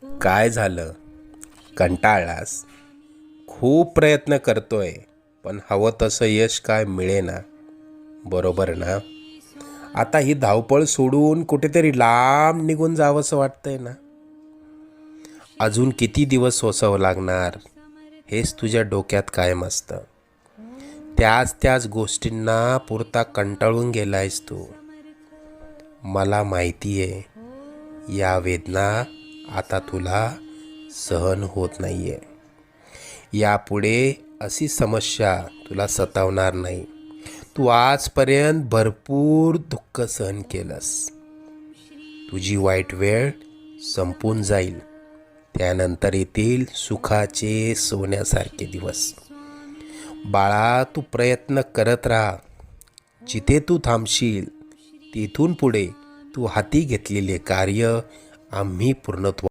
काय झालं? कंटाळलास? खूप प्रयत्न करतोय, पण हवं तसं यश काय मिळेना, बरोबर ना? आता ही धावपळ सोडून कुठेतरी लांब निघून जावंसं वाटतंय ना? अजून किती दिवस सोसावं लागणार हेच तुझ्या डोक्यात कायम असतं. त्याच त्याच गोष्टींना पुरता कंटाळून गेलायस तू. मला माहिती आहे, या वेदना आता तुला सहन होत नाहीये. यापुढे अशी समस्या तुला सतावणार नाही. तू आजपर्यंत भरपूर दुःख सहन केलंस. तुझी वाईट वेळ संपून जाईल. त्यानंतर येतील सुखाचे सोन्यासारखे दिवस. बाळा, तू प्रयत्न करत राहा. जिथे तू थांबशील तिथून पुढे तू हाती घेतलेले कार्य आम्ही पूर्णत्व